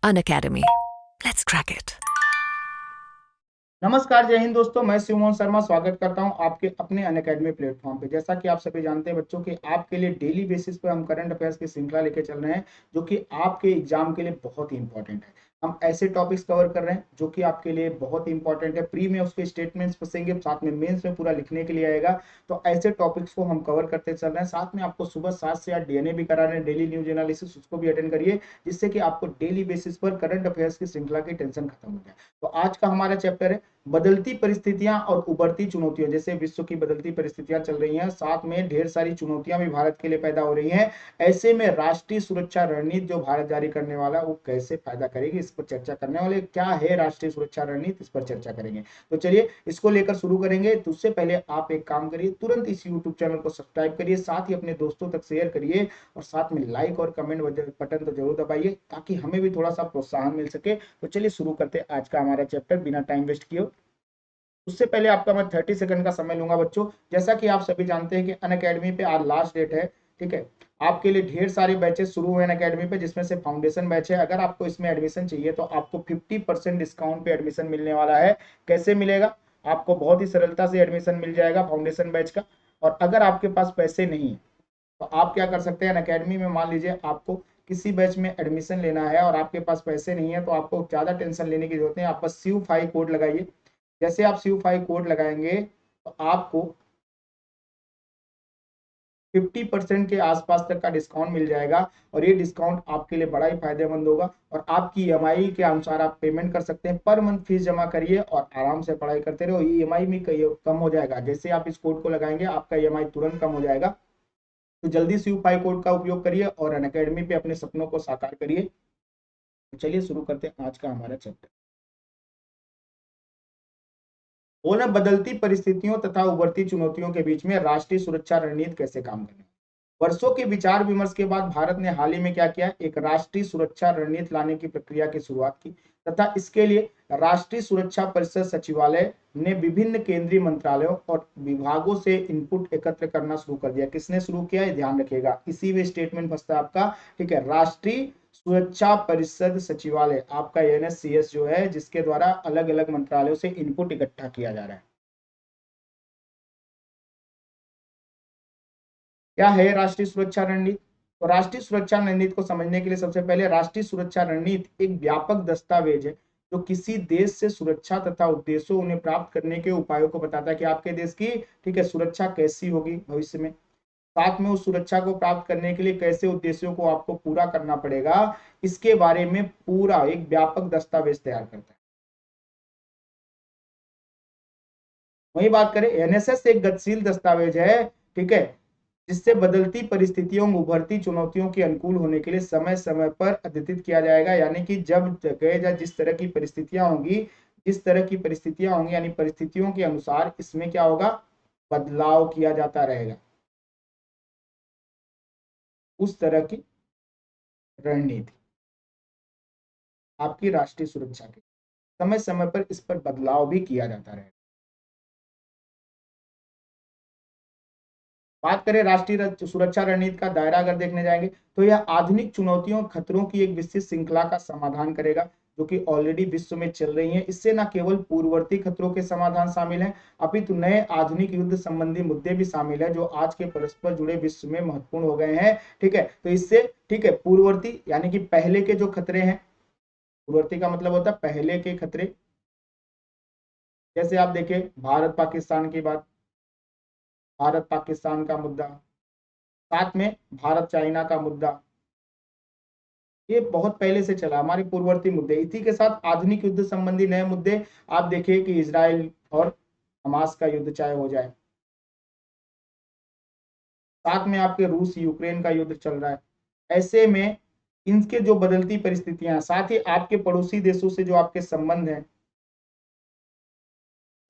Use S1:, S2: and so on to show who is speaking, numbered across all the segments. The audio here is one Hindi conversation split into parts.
S1: Unacademy. Let's crack it.
S2: नमस्कार, जय हिंद दोस्तों। मैं शिवमोहन शर्मा स्वागत करता हूं आपके अपने अनअकैडमी प्लेटफॉर्म पे। जैसा कि आप सभी जानते हैं बच्चों कि आपके लिए डेली बेसिस पर हम करंट अफेयर्स की श्रृंखला लेके चल रहे हैं, जो कि आपके एग्जाम के लिए बहुत ही इंपॉर्टेंट है। हम ऐसे टॉपिक्स कवर कर रहे हैं जो कि आपके लिए बहुत ही इंपॉर्टेंट है। प्री में उसके स्टेटमेंट्स फंसेंगे, साथ में मेंस में पूरा लिखने के लिए आएगा। तो ऐसे टॉपिक्स को हम कवर करते चल रहे हैं। साथ में आपको सुबह 7 से 8 डीएनए भी करा रहे हैं, डेली न्यूज एनालिसिस, उसको भी अटेंड करिए, जिससे कि आपको डेली बेसिस पर करंट अफेयर्स की श्रृंखला की टेंशन खत्म हो जाए। तो आज का हमारा चैप्टर है बदलती परिस्थितियां और उभरती चुनौतियां। जैसे विश्व की बदलती परिस्थितियां चल रही हैं, साथ में ढेर सारी चुनौतियां भी भारत के लिए पैदा हो रही हैं। ऐसे में राष्ट्रीय सुरक्षा रणनीति जो भारत जारी करने वाला है वो कैसे फायदा करेगी, इस पर चर्चा करने वाले। क्या है राष्ट्रीय सुरक्षा रणनीति, इस पर चर्चा करेंगे। तो चलिए इसको लेकर शुरू करेंगे। तो उससे पहले आप एक काम करिए, तुरंत इस यूट्यूब चैनल को सब्सक्राइब करिए, साथ ही अपने दोस्तों तक शेयर करिए, और साथ में लाइक और कमेंट बटन तो जरूर दबाइए, ताकि हमें भी थोड़ा सा प्रोत्साहन मिल सके। तो चलिए शुरू करते हैं आज का हमारा चैप्टर बिना टाइम वेस्ट किए। उससे पहले आपका मैं 30 सेकंड का समय लूंगा बच्चों। जैसा कि आप सभी जानते हैं कि अनअकैडमी पे आज लास्ट डेट है, ठीक है। आपके लिए ढेर सारे बैचेस शुरू हुए हैं अनअकैडमी पे, जिसमें से फाउंडेशन बैच है। अगर आपको इसमें एडमिशन चाहिए तो आपको 50% डिस्काउंट पे एडमिशन मिलने वाला है। कैसे मिलेगा? आपको बहुत ही सरलता से एडमिशन मिल जाएगा फाउंडेशन बैच का। और अगर आपके पास पैसे नहीं है तो आप क्या कर सकते हैं, अनअकैडमी में मान लीजिए आपको किसी बैच में एडमिशन लेना है और आपके पास पैसे नहीं है, तो आपको ज्यादा टेंशन लेने की जरूरत नहीं है। आप बस CU5 कोड लगाइए। जैसे आप CU5 कोड लगाएंगे तो आपको 50% के आसपास तक का डिस्काउंट मिल जाएगा। और ये डिस्काउंट आपके लिए बड़ा ही फायदेमंद होगा। और आपकी ईएमआई के अनुसार आप पेमेंट कर सकते हैं। पर मंथ फीस जमा करिए और आराम से पढ़ाई करते रहो। ईएमआई में कम हो जाएगा। जैसे आप इस कोड को लगाएंगे आपका ईएमआई तुरंत कम हो जाएगा। तो जल्दी CU5 कोड का उपयोग करिए और अनअकैडमी पे अपने सपनों को साकार करिए। तो चलिए शुरू करते हैं आज का हमारा चैप्टर। वो न बदलती परिस्थितियों तथा उभरती चुनौतियों के बीच में राष्ट्रीय सुरक्षा रणनीति कैसे काम करें। वर्षों के विचार विमर्श के बाद भारत ने हाल ही में क्या किया, एक राष्ट्रीय सुरक्षा रणनीति लाने की प्रक्रिया की शुरुआत की, तथा इसके लिए राष्ट्रीय सुरक्षा परिषद सचिवालय ने विभिन्न केंद्रीय मंत्रालयों और विभागों से इनपुट एकत्र करना शुरू कर दिया। किसने शुरू किया है, ध्यान रखिएगा, इसी में स्टेटमेंट फंसता है आपका, ठीक है। राष्ट्रीय सुरक्षा परिषद सचिवालय आपका NSCS जो है, जिसके द्वारा अलग अलग मंत्रालयों से इनपुट इकट्ठा किया जा रहा है। क्या है राष्ट्रीय सुरक्षा रणनीति? तो राष्ट्रीय सुरक्षा रणनीति को समझने के लिए सबसे पहले राष्ट्रीय सुरक्षा रणनीति एक व्यापक दस्तावेज है जो किसी देश से सुरक्षा तथा उद्देश्यों उन्हें प्राप्त करने के उपायों को बताता है कि आपके देश की, ठीक है, सुरक्षा कैसी होगी भविष्य में। साथ में उस सुरक्षा को प्राप्त करने के लिए कैसे उद्देश्यों को आपको पूरा करना पड़ेगा, इसके बारे में पूरा एक व्यापक दस्तावेज तैयार करता है। वही बात करें, NSS एक गतिशील दस्तावेज है, ठीक है, जिससे बदलती परिस्थितियों, उभरती चुनौतियों के अनुकूल होने के लिए समय समय पर अद्यतित किया जाएगा। यानी कि जब जगह या जिस तरह की परिस्थितियां होंगी, जिस तरह की परिस्थितियां होंगी, यानी परिस्थितियों के अनुसार इसमें क्या होगा, बदलाव किया जाता रहेगा। उस तरह की रणनीति आपकी राष्ट्रीय सुरक्षा के समय समय पर इस पर बदलाव भी किया जाता रहेगा। बात करें राष्ट्रीय सुरक्षा रणनीति का दायरा अगर देखने जाएंगे तो यह आधुनिक चुनौतियों, खतरों की एक विस्तृत श्रृंखला का समाधान करेगा, जो कि ऑलरेडी विश्व में चल रही है। इससे न केवल पूर्ववर्ती खतरों के समाधान शामिल हैं, अपितु नए आधुनिक युद्ध संबंधी मुद्दे भी शामिल है, जो आज के परस्पर जुड़े विश्व में महत्वपूर्ण हो गए हैं, ठीक है। तो इससे, ठीक है, पूर्ववर्ती यानी कि पहले के जो खतरे हैं, पूर्ववर्ती का मतलब होता है पहले के खतरे। जैसे आप देखिए भारत पाकिस्तान की बात, भारत पाकिस्तान का मुद्दा, साथ में भारत चाइना का मुद्दा, ये बहुत पहले से चला, हमारे पूर्ववर्ती मुद्दे। इसी के साथ आधुनिक युद्ध संबंधी नए मुद्दे, आप देखिए कि इजराइल और हमास का युद्ध चाहे हो जाए, साथ में आपके रूस यूक्रेन का युद्ध चल रहा है। ऐसे में इनके जो बदलती परिस्थितियां, साथ ही आपके पड़ोसी देशों से जो आपके संबंध हैं,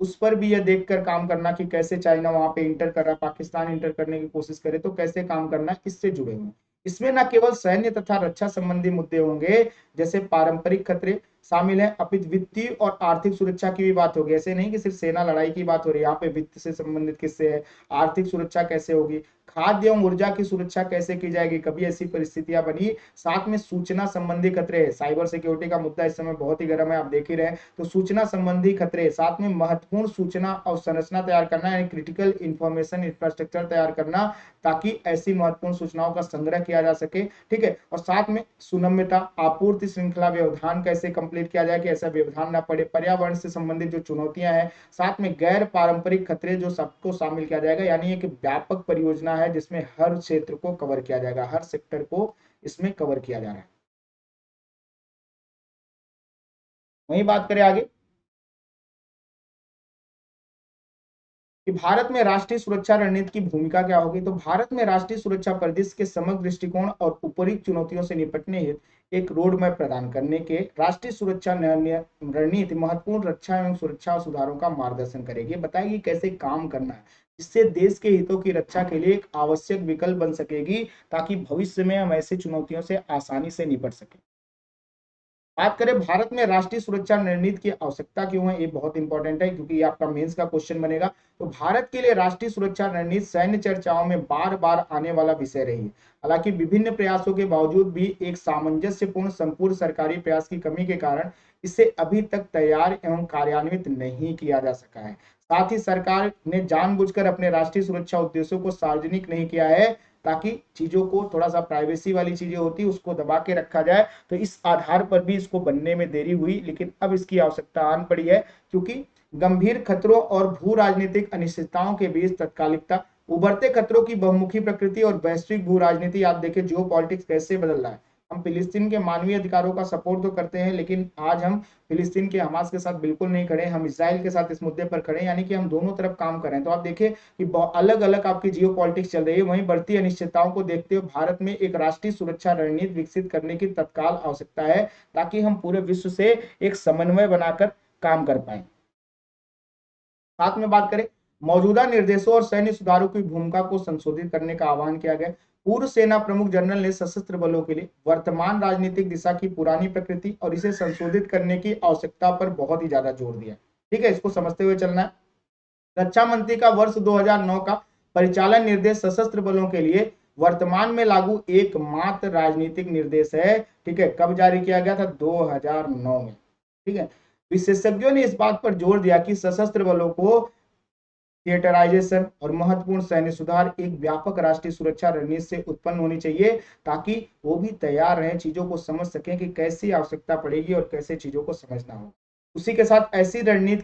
S2: उस पर भी यह देखकर काम करना कि कैसे चाइना वहां पे इंटर कर रहा है, पाकिस्तान इंटर करने की कोशिश करे तो कैसे काम करना है, इससे जुड़े हुए। इसमें न केवल सैन्य तथा रक्षा संबंधी मुद्दे होंगे, जैसे पारंपरिक खतरे शामिल है, अपितु वित्तीय और आर्थिक सुरक्षा की भी बात होगी। ऐसे नहीं कि सिर्फ सेना लड़ाई की बात हो रही है, यहाँ पे वित्त से संबंधित किससे है, आर्थिक सुरक्षा कैसे होगी, खाद्य एवं ऊर्जा की सुरक्षा कैसे की जाएगी, कभी ऐसी परिस्थितियां बनी। साथ में सूचना संबंधी खतरे, साइबर सिक्योरिटी का मुद्दा इस समय बहुत ही गर्म है, आप देख ही रहे हैं। तो सूचना संबंधी खतरे, साथ में महत्वपूर्ण सूचना और संरचना तैयार करना, यानी क्रिटिकल इंफॉर्मेशन इंफ्रास्ट्रक्चर तैयार करना, ताकि ऐसी महत्वपूर्ण सूचनाओं का संग्रह किया जा सके, ठीक है। और साथ में सुनम्यता, आपूर्ति श्रृंखला व्यवधान कैसे कंप्लीट किया जाए कि ऐसा व्यवधान ना पड़े, पर्यावरण से संबंधित जो चुनौतियां हैं, साथ में गैर पारंपरिक खतरे जो सबको शामिल किया जाएगा, यानी एक व्यापक परियोजना है जिसमें हर क्षेत्र को कवर किया जाएगा, हर सेक्टर को इसमें कवर किया जा रहा है। वही बात करें आगे कि भारत में राष्ट्रीय सुरक्षा रणनीति की भूमिका क्या होगी। तो भारत में राष्ट्रीय सुरक्षा परिदृश्य के समग्र दृष्टिकोण और ऊपरी चुनौतियों से निपटने हेतु एक रोड मैप प्रदान करने के राष्ट्रीय सुरक्षा रणनीति महत्वपूर्ण रक्षा एवं सुरक्षा सुधारों का मार्गदर्शन करेगी, बताएगी कैसे काम करना है, इससे देश के हितों की रक्षा के लिए एक आवश्यक विकल्प बन सकेगी, ताकि भविष्य में हम ऐसी चुनौतियों से आसानी से निपट सके। बात करें भारत में राष्ट्रीय सुरक्षा रणनीति की आवश्यकता क्यों है, ये बहुत इंपॉर्टेंट है क्योंकि ये आपका मेंस का क्वेश्चन बनेगा। तो भारत के लिए राष्ट्रीय सुरक्षा रणनीति सैन्य चर्चाओं में बार बार आने वाला विषय रही है। हालांकि विभिन्न प्रयासों के बावजूद भी एक सामंजस्यपूर्ण संपूर्ण सरकारी प्रयास की कमी के कारण इसे अभी तक तैयार एवं कार्यान्वित नहीं किया जा सका है। साथ ही सरकार ने जानबूझकर अपने राष्ट्रीय सुरक्षा उद्देश्यों को सार्वजनिक नहीं किया है, ताकि चीजों को थोड़ा सा प्राइवेसी वाली चीजें होती है उसको दबा के रखा जाए। तो इस आधार पर भी इसको बनने में देरी हुई, लेकिन अब इसकी आवश्यकता आन पड़ी है, क्योंकि गंभीर खतरों और भू राजनीतिक अनिश्चितताओं के बीच तत्कालिकता, उभरते खतरों की बहुमुखी प्रकृति और वैश्विक भू राजनीति, आप देखिए जियो पॉलिटिक्स कैसे बदल रहा है। हम फिलिस्तीन के मानवीय अधिकारों का सपोर्ट तो करते हैं, लेकिन आज हम फिलिस्तीन के हमास के साथ बिल्कुल नहीं खड़े, हम इसराइल के साथ इस मुद्दे पर खड़े, यानी कि हम दोनों तरफ काम कर रहे हैं। तो आप देखिए कि अलग अलग आपकी जियो पॉलिटिक्स चल रही है। वहीं बढ़ती अनिश्चितताओं को देखते हुए भारत में एक राष्ट्रीय सुरक्षा रणनीति विकसित करने की तत्काल आवश्यकता है, ताकि हम पूरे विश्व से एक समन्वय बनाकर काम कर पाए। साथ में बात करें मौजूदा निर्देशों और सैन्य सुधारों की भूमिका को संशोधित करने का आह्वान किया गया। पूर्व सेना प्रमुख जनरल ने सशस्त्र बलों के लिए वर्तमान राजनीतिक दिशा की पुरानी प्रकृति और इसे संशोधित करने की आवश्यकता पर बहुत ही ज्यादा जोर दिया। ठीक है, इसको समझते हुए चलना है। रक्षा मंत्री का वर्ष 2009 का परिचालन निर्देश सशस्त्र बलों के लिए वर्तमान में लागू एकमात्र राजनीतिक निर्देश है। ठीक है, कब जारी किया गया था? 2009 में। ठीक है, विशेषज्ञों ने इस बात पर जोर दिया कि सशस्त्र बलों को थिएटराइजेशन और महत्वपूर्ण सैन्य सुधार एक व्यापक राष्ट्रीय सुरक्षा रणनीति से उत्पन्न होनी चाहिए, ताकि वो भी तैयार रहें, चीजों को समझ सकें कि कैसी आवश्यकता पड़ेगी और कैसे चीजों को समझना होगा। उसी के साथ ऐसी रणनीति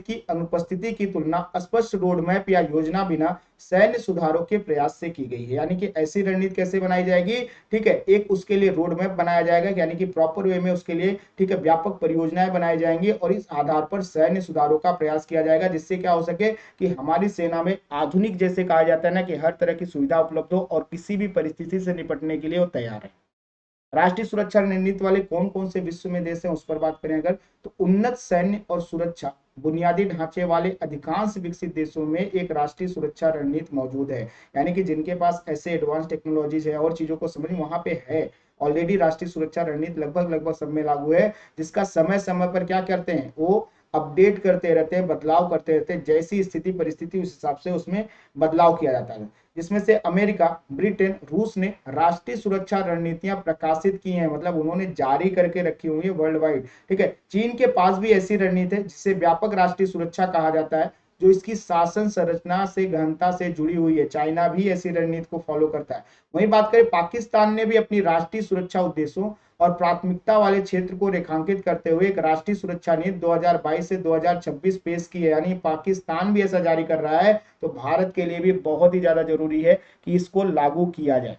S2: की अनुपस्थिति की तुलना स्पष्ट रोड मैप या योजना बिना सैन्य सुधारों के प्रयास से की गई है। यानी कि ऐसी रणनीति कैसे बनाई जाएगी? ठीक है, एक उसके लिए रोड मैप बनाया जाएगा, यानी कि प्रॉपर वे में उसके लिए ठीक है व्यापक परियोजनाएं बनाई जाएंगी और इस आधार पर सैन्य सुधारों का प्रयास किया जाएगा, जिससे क्या हो सके कि हमारी सेना में आधुनिक, जैसे कहा जाता है ना, कि हर तरह की सुविधा उपलब्ध हो और किसी भी परिस्थिति से निपटने के लिए वो तैयार है। राष्ट्रीय सुरक्षा रणनीति वाले कौन कौन से विश्व में देश हैं उस पर बात करें अगर, तो उन्नत सैन्य और सुरक्षा बुनियादी ढांचे वाले अधिकांश विकसित देशों में एक राष्ट्रीय सुरक्षा रणनीति मौजूद है। यानी कि जिनके पास ऐसे एडवांस टेक्नोलॉजीज है और चीजों को समझ वहां पे है ऑलरेडी राष्ट्रीय सुरक्षा रणनीति लगभग सब में लागू है, जिसका समय समय पर क्या करते हैं, वो अपडेट करते रहते हैं, बदलाव करते रहते हैं, जैसी स्थिति परिस्थिति उस हिसाब से उसमें बदलाव किया जाता है। जिसमें से अमेरिका, ब्रिटेन, रूस ने राष्ट्रीय सुरक्षा रणनीतियां प्रकाशित की हैं, मतलब उन्होंने जारी करके रखी हुई है वर्ल्ड वाइड। ठीक है, चीन के पास भी ऐसी रणनीति है जिसे व्यापक राष्ट्रीय सुरक्षा कहा जाता है, जो इसकी शासन संरचना से गहनता से जुड़ी हुई है। चाइना भी ऐसी रणनीति को फॉलो करता है। वहीं बात करें पाकिस्तान ने भी अपनी राष्ट्रीय सुरक्षा उद्देश्यों और प्राथमिकता वाले क्षेत्र को रेखांकित करते हुए एक राष्ट्रीय सुरक्षा नीति 2022 से 2026 पेश की है। यानी पाकिस्तान भी ऐसा जारी कर रहा है, तो भारत के लिए भी बहुत ही ज्यादा जरूरी है कि इसको लागू किया जाए।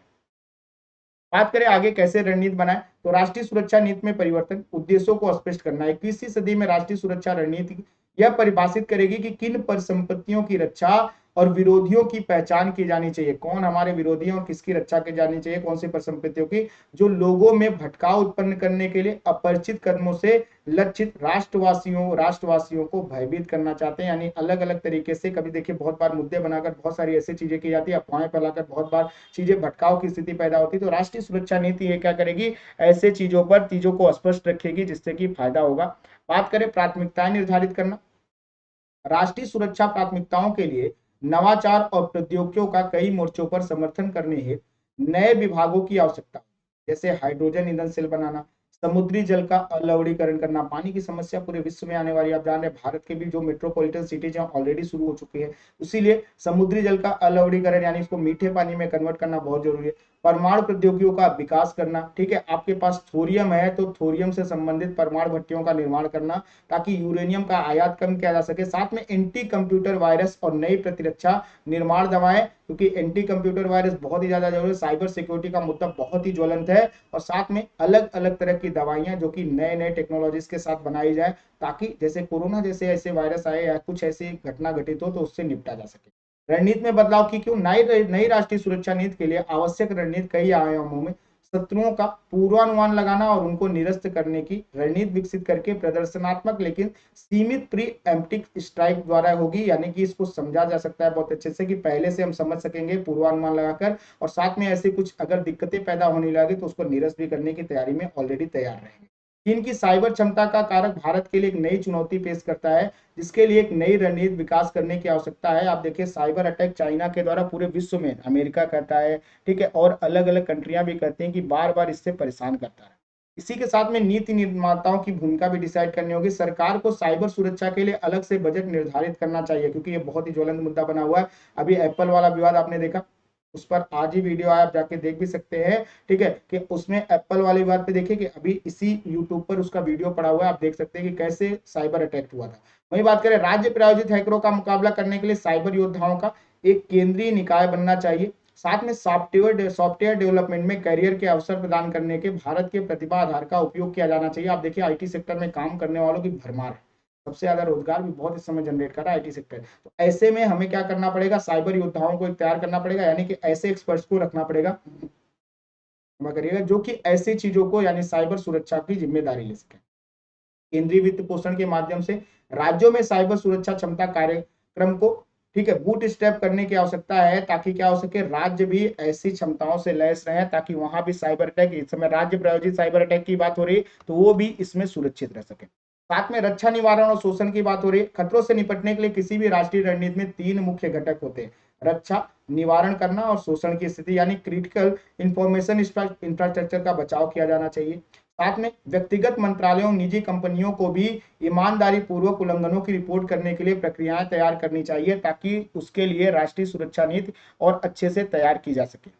S2: बात करें आगे कैसे रणनीति बनाए, तो राष्ट्रीय सुरक्षा नीति में परिवर्तन, उद्देश्यों को स्पष्ट करना। 21वीं सदी में राष्ट्रीय सुरक्षा रणनीति यह परिभाषित करेगी कि किन परिसंपत्तियों की रक्षा और विरोधियों की पहचान की जानी चाहिए, कौन हमारे विरोधी हैं और किसकी रक्षा की जानी चाहिए, कौन सी परिसंपत्तियों की, जो लोगों में भटकाव उत्पन्न करने के लिए अपरिचित कदमों से लक्षित राष्ट्रवासियों को भयभीत करना चाहते हैं। यानी अलग अलग तरीके से, कभी देखिए बहुत बार मुद्दे बनाकर बहुत सारी ऐसी चीजें की जाती है, अफवाहें फैलाकर बहुत बार चीजें भटकाव की स्थिति पैदा होती है। तो राष्ट्रीय सुरक्षा नीति ये क्या करेगी, ऐसे चीजों पर चीजों को स्पष्ट रखेगी जिससे कि फायदा होगा। बात करें प्राथमिकताएं निर्धारित करना, राष्ट्रीय सुरक्षा प्राथमिकताओं के लिए नवाचार और प्रौद्योगिकियों का कई मोर्चों पर समर्थन करने हेतु नए विभागों की आवश्यकता, जैसे हाइड्रोजन ईंधन सेल बनाना, समुद्री जल का अलवणीकरण करना। पानी की समस्या पूरे विश्व में आने वाली, आप जान रहे हैं भारत के भी जो मेट्रोपॉलिटन सिटीज हैं ऑलरेडी शुरू हो चुकी है, इसीलिए समुद्री जल का अलवणीकरण यानी इसको मीठे पानी में कन्वर्ट करना बहुत जरूरी है। परमाणु प्रौद्योगिकियों का विकास करना, ठीक है, आपके पास थोरियम है तो थोरियम से संबंधित परमाणु भट्टियों का निर्माण करना ताकि यूरेनियम का आयात कम किया जा सके। साथ में एंटी कंप्यूटर वायरस और नई प्रतिरक्षा निर्माण दवाएं, क्योंकि एंटी कंप्यूटर वायरस बहुत ही ज्यादा जरूरी है, साइबर सिक्योरिटी का मुद्दा बहुत ही ज्वलंत है। और साथ में अलग अलग तरह की दवाइयां जो कि नए नए टेक्नोलॉजीज के साथ बनाई जाए ताकि जैसे कोरोना जैसे ऐसे वायरस आए या कुछ ऐसी घटना घटित हो तो उससे निपटा जा सके। रणनीति में बदलाव की क्यों? नई राष्ट्रीय सुरक्षा नीति के लिए आवश्यक रणनीति कई आयामों में शत्रुओं का पूर्वानुमान लगाना और उनको निरस्त करने की रणनीति विकसित करके प्रदर्शनात्मक लेकिन सीमित प्री एम्प्टिक स्ट्राइक द्वारा होगी। यानी कि इसको समझा जा सकता है बहुत अच्छे से कि पहले से हम समझ सकेंगे पूर्वानुमान लगाकर, और साथ में ऐसे कुछ अगर दिक्कतें पैदा होने लगे तो उसको निरस्त भी करने की तैयारी में ऑलरेडी तैयार रहेंगे। चीन की साइबर क्षमता का कारक भारत के लिए एक नई चुनौती पेश करता है, जिसके लिए एक नई रणनीति विकास करने की आवश्यकता है। आप देखिए साइबर अटैक चाइना के द्वारा पूरे विश्व में अमेरिका करता है, ठीक है, और अलग अलग कंट्रियां भी करती हैं कि बार बार इससे परेशान करता है। इसी के साथ में नीति निर्माताओं की भूमिका भी डिसाइड करनी होगी। सरकार को साइबर सुरक्षा के लिए अलग से बजट निर्धारित करना चाहिए, क्योंकि ये बहुत ही ज्वलंत मुद्दा बना हुआ है। अभी एप्पल वाला विवाद आपने देखा, उस पर आज ही वीडियो आया, आप जाके देख भी सकते हैं, ठीक है, कि उसमें एप्पल वाली बात पे देखिए कि अभी इसी यूट्यूब पर उसका वीडियो पड़ा हुआ है, आप देख सकते हैं कि कैसे साइबर अटैक हुआ था। वही बात करें राज्य प्रायोजित हैकरों का मुकाबला करने के लिए साइबर योद्धाओं का एक केंद्रीय निकाय बनना चाहिए। साथ में सॉफ्टवेयर डेवलपमेंट में करियर के अवसर प्रदान करने के भारत के प्रतिभा आधार का उपयोग किया जाना चाहिए। आप देखिए आईटी सेक्टर में काम करने वालों की भरमार है, सबसे ज्यादा रोजगार भी बहुत इस समय जनरेट कर रहा है आईटी सेक्टर। तो ऐसे में हमें क्या करना पड़ेगा, साइबर योद्धाओं को तैयार करना पड़ेगा, यानी कि ऐसे एक्सपर्ट्स को रखना पड़ेगा, करिएगा, जो कि ऐसी चीजों को यानी साइबर सुरक्षा की जिम्मेदारी ले सके। केंद्रीय वित्त पोषण के माध्यम से राज्यों में साइबर सुरक्षा क्षमता कार्यक्रम को, ठीक है, बूट स्टेप करने की आवश्यकता है ताकि क्या हो सके, राज्य भी ऐसी क्षमताओं से लैस रहे ताकि वहां भी साइबर अटैक, इस समय राज्य प्रायोजित साइबर अटैक की बात हो रही है तो वो भी इसमें सुरक्षित रह सके। साथ में रक्षा निवारण और शोषण की बात हो रही है। खतरों से निपटने के लिए किसी भी राष्ट्रीय रणनीति में 3 मुख्य घटक होते हैं, रक्षा, निवारण करना और शोषण की स्थिति, यानी क्रिटिकल इंफॉर्मेशन इंफ्रास्ट्रक्चर का बचाव किया जाना चाहिए। साथ में व्यक्तिगत मंत्रालयों, निजी कंपनियों को भी ईमानदारी पूर्वक उल्लंघनों की रिपोर्ट करने के लिए प्रक्रियाएं तैयार करनी चाहिए ताकि उसके लिए राष्ट्रीय सुरक्षा नीति और अच्छे से तैयार की जा सके।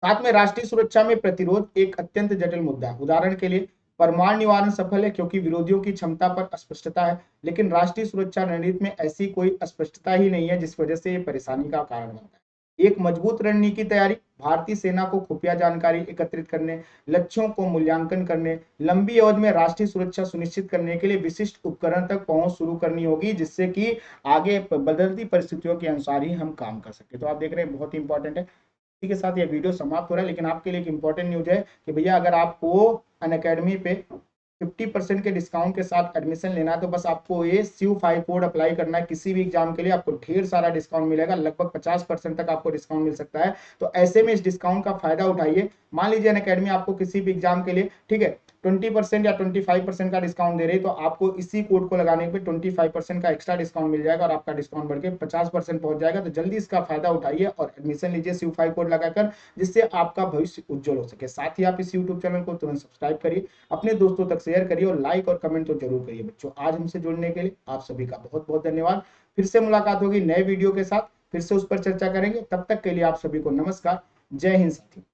S2: साथ में राष्ट्रीय सुरक्षा में प्रतिरोध एक अत्यंत जटिल मुद्दा है। उदाहरण के लिए परमाणु निवारण सफल है क्योंकि विरोधियों की क्षमता पर अस्पष्टता है, लेकिन राष्ट्रीय सुरक्षा रणनीति में ऐसी कोई अस्पष्टता ही नहीं है, जिस वजह से ये परेशानी का कारण बनता है। एक मजबूत रणनीति तैयारी, भारतीय सेना को खुफिया जानकारी एकत्रित करने, लक्ष्यों को मूल्यांकन करने, लंबी अवधि में राष्ट्रीय सुरक्षा सुनिश्चित करने के लिए विशिष्ट उपकरण तक पहुंच शुरू करनी होगी, जिससे कि आगे बदलती परिस्थितियों के अनुसार ही हम काम कर सके। तो आप देख रहे हैं बहुत इंपॉर्टेंट है। इसी के साथ ये वीडियो समाप्त हो रहा है, लेकिन आपके लिए एक इंपॉर्टेंट न्यूज है कि भैया अगर आपको अनअकैडमी पे 50% के डिस्काउंट के साथ एडमिशन लेना है तो बस आपको ये SIV5 कोड अप्लाई करना है। किसी भी एग्जाम के लिए आपको ढेर सारा डिस्काउंट मिलेगा, लगभग 50% तक आपको डिस्काउंट मिल सकता है। तो ऐसे में इस डिस्काउंट का फायदा उठाइए। मान लीजिए अनअकैडमी आपको किसी भी एग्जाम के लिए, ठीक है, 20% या 25% का डिस्काउंट दे रही है, तो आपको इसी कोड को लगाने पे 25% का एक्स्ट्रा डिस्काउंट मिल जाएगा और आपका डिस्काउंट बढ़ के 50% पहुंच जाएगा। तो जल्दी इसका फायदा उठाइए और एडमिशन लीजिए SIV5 कोड लगाकर, जिससे आपका भविष्य उज्जवल हो सके। साथ ही आप इस यूट्यूब चैनल को तुरंत सब्सक्राइब करिए, अपने दोस्तों तक शेयर करिए और लाइक और कमेंट तो जरूर करिए। बच्चों आज हमसे जुड़ने के लिए आप सभी का बहुत बहुत धन्यवाद। फिर से मुलाकात होगी नए वीडियो के साथ, फिर से उस पर चर्चा करेंगे। तब तक के लिए आप सभी को नमस्कार, जय हिंद साथियों।